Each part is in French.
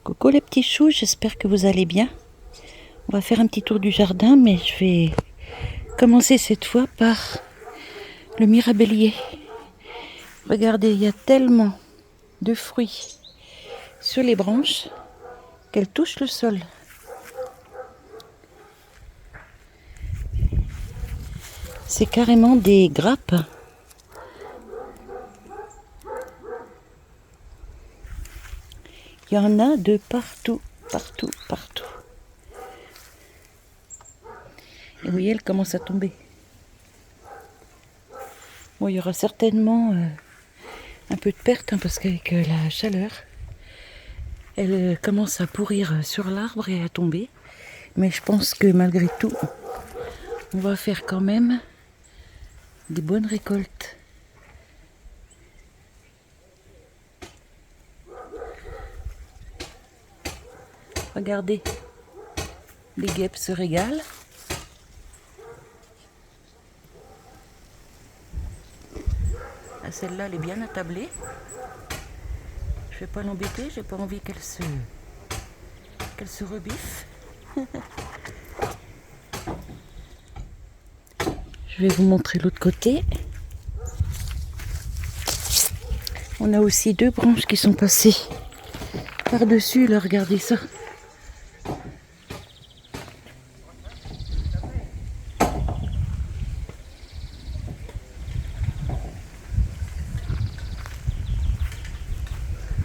Coucou les petits choux, j'espère que vous allez bien. On va faire un petit tour du jardin, mais je vais commencer cette fois par le mirabellier. Regardez, il y a tellement de fruits sur les branches qu'elles touchent le sol. C'est carrément des grappes. Il y en a de partout, partout, partout. Et vous voyez, elle commence à tomber. Bon, il y aura certainement un peu de perte, hein, parce qu'avec la chaleur, elle commence à pourrir sur l'arbre et à tomber. Mais je pense que malgré tout, on va faire quand même des bonnes récoltes. Regardez, les guêpes se régalent. Ah, celle-là, elle est bien attablée. Je vais pas l'embêter, j'ai pas envie qu'elle se rebiffe. Je vais vous montrer l'autre côté. On a aussi deux branches qui sont passées par-dessus, là, regardez ça.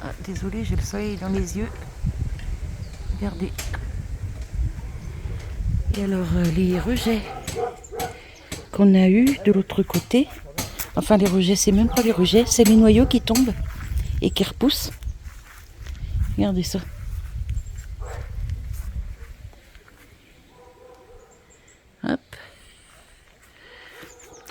Ah, désolée, j'ai le soleil dans les yeux. Regardez. Et alors, les rejets qu'on a eu de l'autre côté, enfin les rejets, c'est même pas les rejets, c'est les noyaux qui tombent et qui repoussent. Regardez ça. Hop.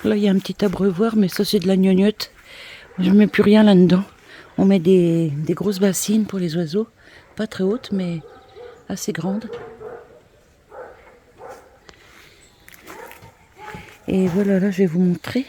Là, il y a un petit abreuvoir, mais ça, c'est de la gnognotte. Je ne mets plus rien là-dedans. On met des grosses bassines pour les oiseaux. Pas très hautes, mais assez grandes. Et voilà, là, je vais vous montrer.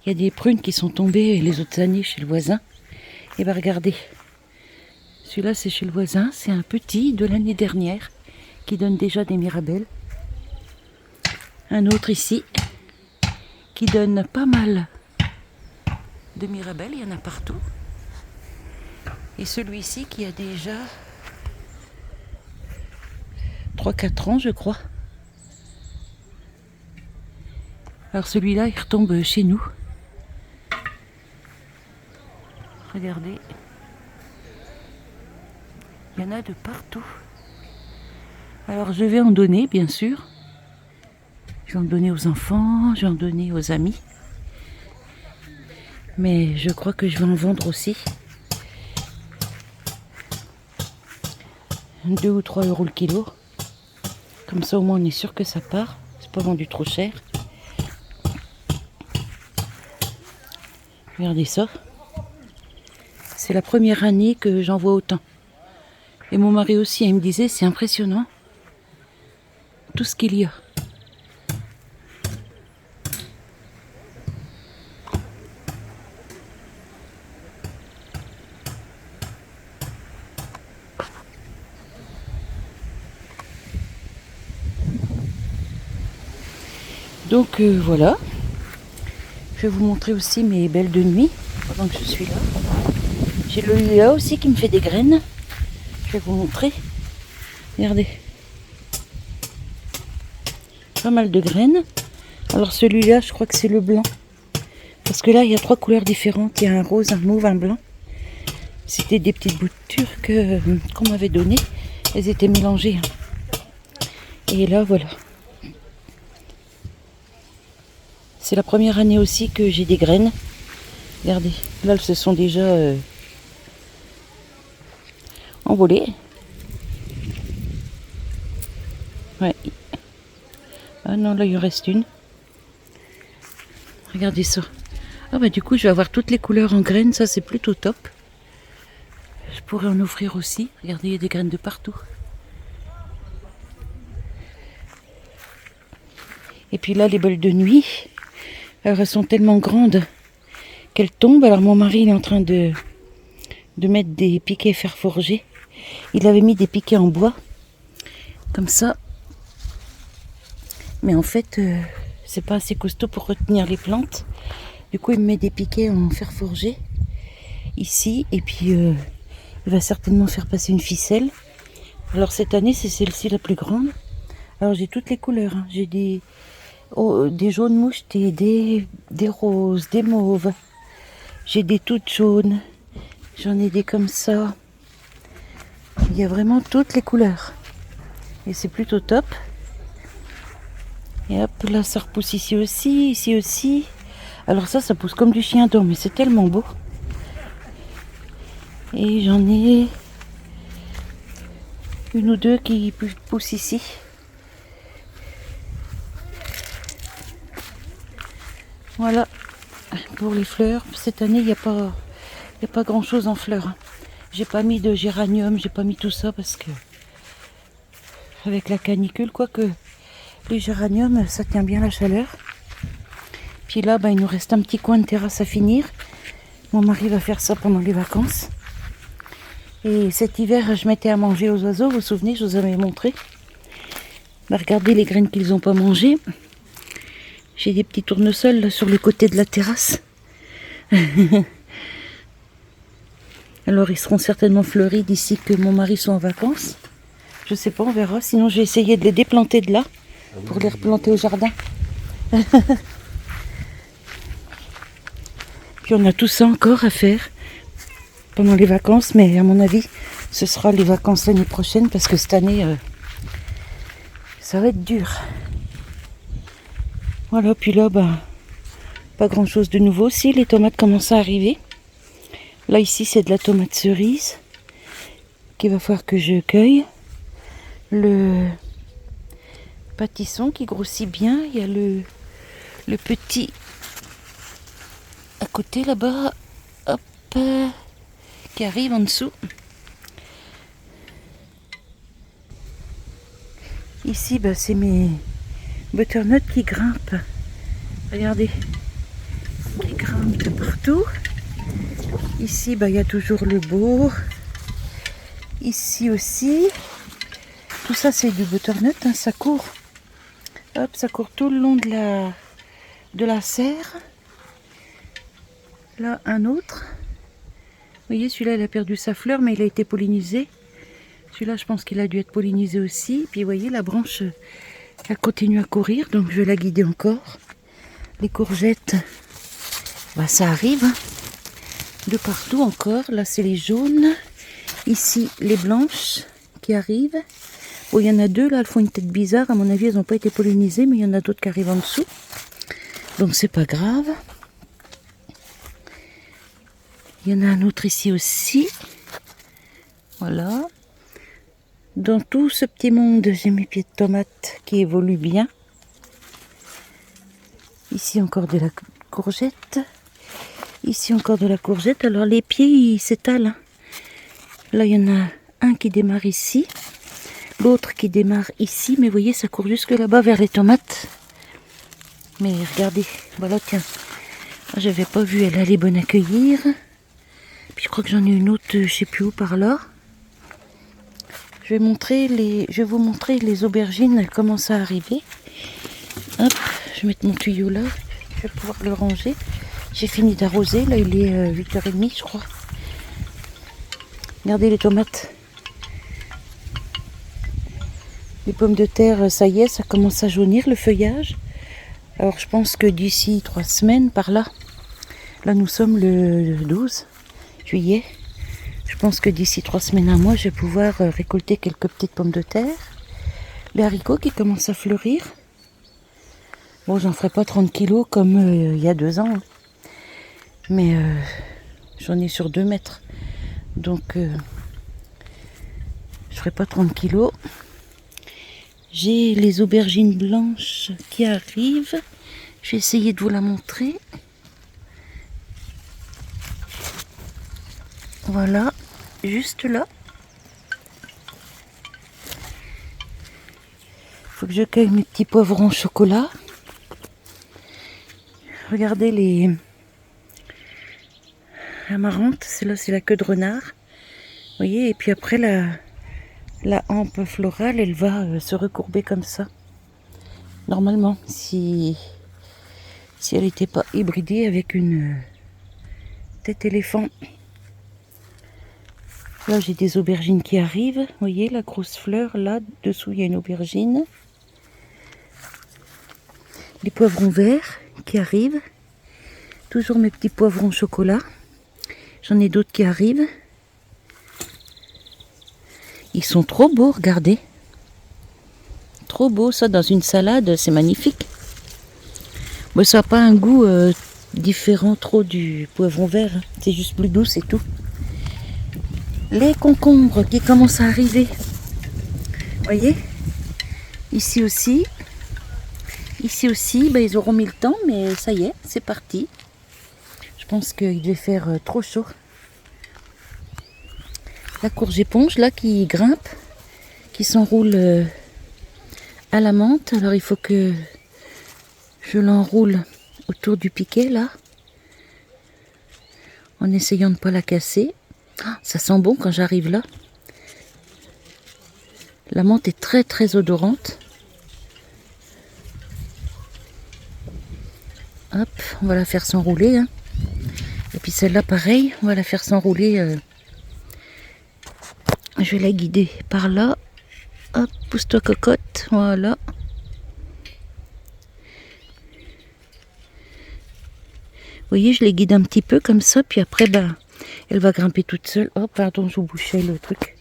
Il y a des prunes qui sont tombées les autres années chez le voisin. Et bien, regardez. Celui-là, c'est chez le voisin. C'est un petit de l'année dernière qui donne déjà des mirabelles. Un autre ici qui donne pas mal de mirabelles. Il y en a partout. Et celui-ci qui a déjà 3-4 ans, je crois. Alors celui-là, il retombe chez nous. Regardez. Il y en a de partout. Alors je vais en donner, bien sûr. Je vais en donner aux enfants, je vais en donner aux amis. Mais je crois que je vais en vendre aussi. 2 ou 3 euros le kilo. Comme ça, au moins, on est sûr que ça part. C'est pas vendu trop cher. Regardez ça. C'est la première année que j'en vois autant. Et mon mari aussi, il me disait, c'est impressionnant. Tout ce qu'il y a. Donc voilà. Je vais vous montrer aussi mes belles de nuit pendant que je suis là. J'ai le lilas aussi qui me fait des graines. Je vais vous montrer. Regardez. Pas mal de graines. Alors celui-là, je crois que c'est le blanc. Parce que là, il y a 3 couleurs différentes. Il y a un rose, un mauve, un blanc. C'était des petites boutures qu'on m'avait données. Elles étaient mélangées. Et là, voilà. C'est la première année aussi que j'ai des graines. Regardez, là, elles se sont déjà envolées. Ouais. Ah non, là, il en reste une. Regardez ça. Ah bah du coup, je vais avoir toutes les couleurs en graines. Ça, c'est plutôt top. Je pourrais en offrir aussi. Regardez, il y a des graines de partout. Et puis là, les bols de nuit. Alors, elles sont tellement grandes qu'elles tombent. Alors, mon mari il est en train de mettre des piquets fer forgés Il avait mis des piquets en bois, comme ça. Mais en fait, c'est pas assez costaud pour retenir les plantes. Du coup, il me met des piquets en fer forgé, ici. Et puis, il va certainement faire passer une ficelle. Alors cette année, c'est celle-ci la plus grande. Alors j'ai toutes les couleurs, hein. J'ai des jaunes mouchetés, des roses, des mauves. J'ai des toutes jaunes. J'en ai des comme ça. Il y a vraiment toutes les couleurs. Et c'est plutôt top. Et hop, là ça repousse ici aussi. Alors ça pousse comme du chien d'or, mais c'est tellement beau. Et j'en ai une ou deux qui poussent ici. Voilà pour les fleurs. Cette année, il n'y a pas grand chose en fleurs. J'ai pas mis de géranium, j'ai pas mis tout ça parce que avec la canicule, quoique les géraniums, ça tient bien la chaleur. Puis là, il nous reste un petit coin de terrasse à finir. Mon mari va faire ça pendant les vacances. Et cet hiver, je mettais à manger aux oiseaux. Vous vous souvenez, je vous avais montré. Regardez les graines qu'ils n'ont pas mangées. J'ai des petits tournesols là, sur le côté de la terrasse. Alors ils seront certainement fleuris d'ici que mon mari soit en vacances. Je sais pas, on verra. Sinon j'ai essayé de les déplanter de là pour les replanter au jardin. Puis on a tout ça encore à faire pendant les vacances, mais à mon avis ce sera les vacances l'année prochaine parce que cette année ça va être dur. Voilà, puis là pas grand chose de nouveau. Si les tomates commencent à arriver. Là ici c'est de la tomate cerise qu'il va falloir que je cueille. Le pâtisson qui grossit bien. Il y a le petit à côté là-bas, hop, qui arrive en dessous. Ici c'est mes butternuts qui grimpent. Regardez, qui grimpent de partout. Ici il y a toujours le bourg. Ici aussi. Tout ça c'est du butternut, hein, ça court. Hop, ça court tout le long de la serre. Là, un autre. Vous voyez, celui-là, il a perdu sa fleur, mais il a été pollinisé. Celui-là, je pense qu'il a dû être pollinisé aussi. Puis, vous voyez, la branche, elle continue à courir, donc je vais la guider encore. Les courgettes, ça arrive. Hein. De partout encore. Là, c'est les jaunes. Ici, les blanches qui arrivent. Bon, il y en a deux, là, elles font une tête bizarre. À mon avis, elles n'ont pas été pollinisées, mais il y en a d'autres qui arrivent en dessous. Donc, c'est pas grave. Il y en a un autre ici aussi. Voilà. Dans tout ce petit monde, j'ai mes pieds de tomates qui évoluent bien. Ici encore de la courgette. Ici encore de la courgette. Alors les pieds, ils s'étalent. Là, il y en a un qui démarre ici. L'autre qui démarre ici. Mais vous voyez, ça court jusque là-bas vers les tomates. Mais regardez. Voilà, tiens. J'avais pas vu, elle allait bonne à cueillir. Puis je crois que j'en ai une autre, je sais plus où, par là. Je vais vous montrer les aubergines, elles commencent à arriver. Hop, je vais mettre mon tuyau là. Je vais pouvoir le ranger. J'ai fini d'arroser, là il est 8h30 je crois. Regardez les tomates. Les pommes de terre, ça y est, ça commence à jaunir le feuillage. Alors je pense que d'ici 3 semaines, par là. Là nous sommes le 12 juillet. Je pense que d'ici 3 semaines, un mois, je vais pouvoir récolter quelques petites pommes de terre. Les haricots qui commencent à fleurir. Bon, j'en ferai pas 30 kilos comme il y a 2 ans. Hein. Mais j'en ai sur 2 mètres. Donc, je ferai pas 30 kilos. J'ai les aubergines blanches qui arrivent. Je vais essayer de vous la montrer. Voilà, juste là. Faut que je cueille mes petits poivrons au chocolat. Regardez les amaranthes, celle-là c'est la queue de renard. voyez, et puis après la hampe florale, elle va se recourber comme ça. Normalement, si elle n'était pas hybridée avec une tête éléphant. Là, j'ai des aubergines qui arrivent. Vous voyez, la grosse fleur, là, dessous, il y a une aubergine. Les poivrons verts qui arrivent. Toujours mes petits poivrons chocolat. J'en ai d'autres qui arrivent. Ils sont trop beaux, regardez. Trop beau, ça, dans une salade, c'est magnifique. Bon, ça n'a pas un goût différent trop du poivron vert. Hein. C'est juste plus doux, c'est tout. Les concombres qui commencent à arriver. Vous voyez? Ici aussi. Ici aussi, ben, ils auront mis le temps, mais ça y est, c'est parti. Je pense qu'il devait faire trop chaud. La courge éponge, là, qui grimpe, qui s'enroule à la menthe. Alors, il faut que je l'enroule autour du piquet, là, en essayant de ne pas la casser. Ah, ça sent bon quand j'arrive là. La menthe est très, très odorante. Hop, on va la faire s'enrouler. Hein. Et puis celle-là, pareil, on va la faire s'enrouler. Je vais la guider par là. Hop, pousse-toi cocotte, voilà. Vous voyez, je les guide un petit peu comme ça, puis après, ben, elle va grimper toute seule. Oh, pardon, je vous bouchais le truc.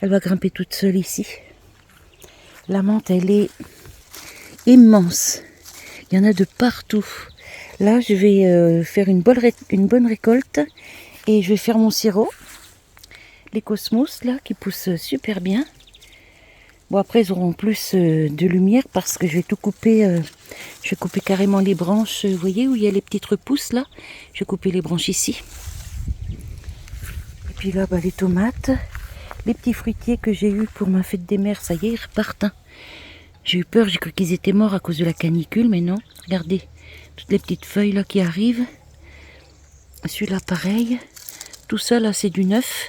Elle va grimper toute seule ici. La menthe, elle est immense. Il y en a de partout. Là, je vais faire une bonne récolte et je vais faire mon sirop. Les cosmos, là, qui poussent super bien. Bon, après, ils auront plus de lumière parce que je vais tout couper. Je vais couper carrément les branches. Vous voyez où il y a les petites repousses, là? Je vais couper les branches ici. Et puis là, bah, les tomates. Les petits fruitiers que j'ai eus pour ma fête des mères, ça y est, ils repartent. Hein. J'ai eu peur, j'ai cru qu'ils étaient morts à cause de la canicule, mais non. Regardez, toutes les petites feuilles là qui arrivent. Celui-là, pareil. Tout ça, là, c'est du neuf.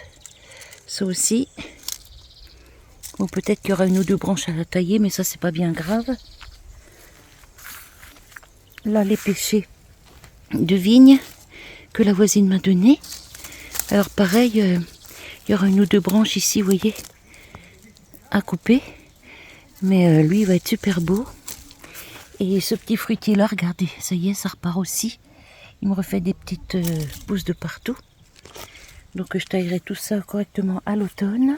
Ça aussi. Bon, peut-être qu'il y aura une ou deux branches à tailler, mais ça, c'est pas bien grave. Là, les pêchers de vigne que la voisine m'a donné. Alors, pareil, il y aura une ou deux branches ici, vous voyez, à couper. Mais lui, il va être super beau. Et ce petit fruitier là, regardez, ça y est, ça repart aussi. Il me refait des petites pousses de partout. Donc je taillerai tout ça correctement à l'automne.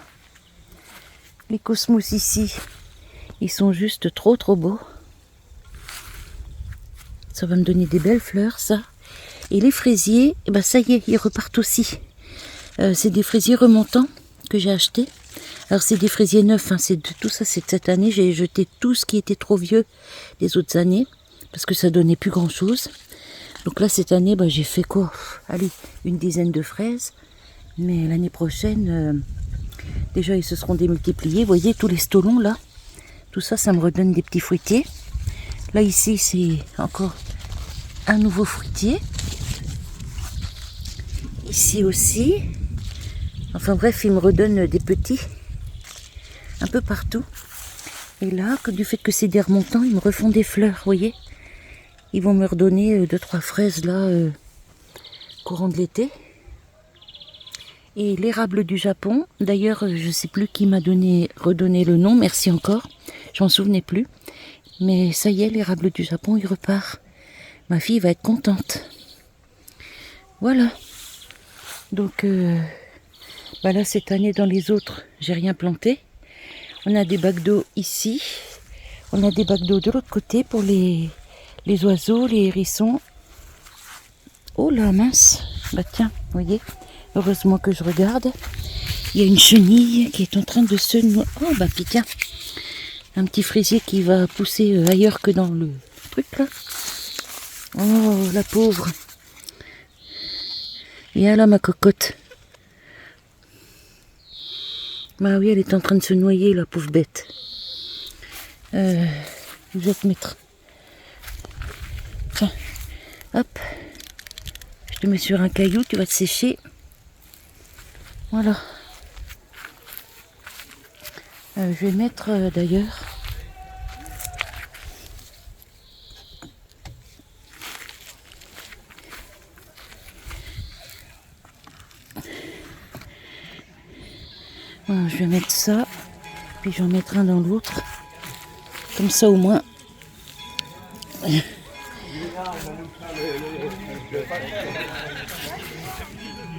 Les cosmos ici, ils sont juste trop beaux. Ça va me donner des belles fleurs, ça. Et les fraisiers, eh ben, ça y est, ils repartent aussi. C'est des fraisiers remontants que j'ai achetés. Alors c'est des fraisiers neufs, hein, tout ça c'est de cette année. J'ai jeté tout ce qui était trop vieux des autres années, parce que ça donnait plus grand chose. Donc là cette année, bah, j'ai fait quoi? Allez, une dizaine de fraises. Mais l'année prochaine, déjà ils se seront démultipliés. Vous voyez tous les stolons là, tout ça, ça me redonne des petits fruitiers. Là ici c'est encore un nouveau fruitier. Ici aussi. Enfin bref, il me redonne des petits. Un peu partout. Et là, du fait que c'est des remontants, ils me refont des fleurs, vous voyez. Ils vont me redonner 2-3 fraises là, courant de l'été. Et l'érable du Japon, d'ailleurs, je ne sais plus qui m'a redonné le nom, merci encore, je m'en souvenais plus. Mais ça y est, l'érable du Japon, il repart. Ma fille va être contente. Voilà. Donc, bah là, cette année, dans les autres, j'ai rien planté. On a des bacs d'eau ici. On a des bacs d'eau de l'autre côté pour les oiseaux, les hérissons. Oh là, mince. Bah tiens, vous voyez. Heureusement que je regarde. Il y a une chenille qui est en train de se noyer. Oh bah puis tiens. Un petit fraisier qui va pousser ailleurs que dans le truc là. Oh la pauvre. Viens là ma cocotte. Bah oui, elle est en train de se noyer, la pauvre bête. Je vais te mettre. Tiens, hop. Je te mets sur un caillou, tu vas te sécher. Voilà. Je vais mettre d'ailleurs voilà, je vais mettre ça, puis j'en mettrai un dans l'autre, comme ça au moins.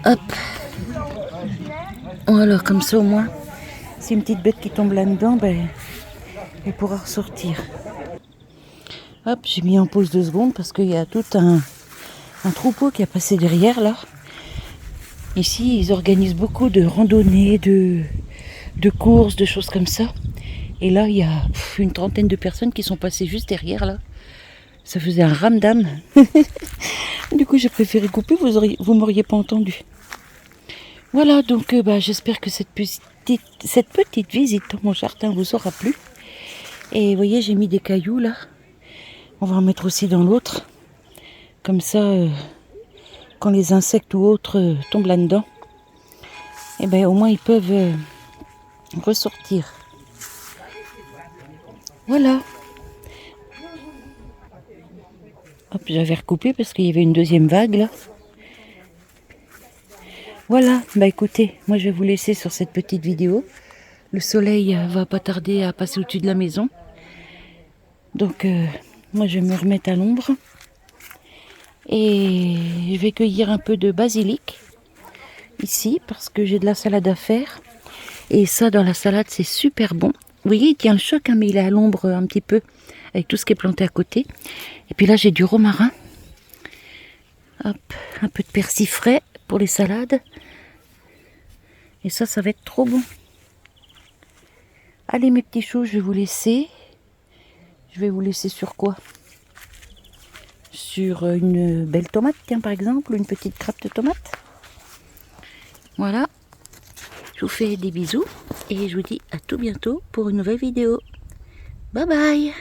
Hop, voilà, comme ça au moins, si une petite bête qui tombe là-dedans, ben, elle pourra ressortir. Hop, j'ai mis en pause 2 secondes parce qu'il y a tout un troupeau qui a passé derrière là. Ici, ils organisent beaucoup de randonnées, de courses, de choses comme ça. Et là, il y a une trentaine de personnes qui sont passées juste derrière là. Ça faisait un ramdam. Du coup, j'ai préféré couper, vous m'auriez pas entendu. Voilà, donc j'espère que cette petite visite dans mon jardin vous aura plu. Et vous voyez, j'ai mis des cailloux là. On va en mettre aussi dans l'autre. Comme ça, quand les insectes ou autres tombent là-dedans, et ben au moins ils peuvent ressortir. Voilà. Hop, j'avais recoupé parce qu'il y avait une deuxième vague là. Voilà, écoutez, moi je vais vous laisser sur cette petite vidéo. Le soleil va pas tarder à passer au-dessus de la maison. Donc moi je vais me remettre à l'ombre. Et je vais cueillir un peu de basilic ici parce que j'ai de la salade à faire. Et ça dans la salade c'est super bon. Vous voyez, il tient le choc, hein, mais il est à l'ombre un petit peu avec tout ce qui est planté à côté. Et puis là j'ai du romarin. Hop, un peu de persil frais pour les salades. Et ça va être trop bon. Allez mes petits choux, je vais vous laisser. Je vais vous laisser sur quoi? Sur une belle tomate, tiens par exemple, ou une petite grappe de tomate. Voilà. Je vous fais des bisous et je vous dis à tout bientôt pour une nouvelle vidéo. Bye bye!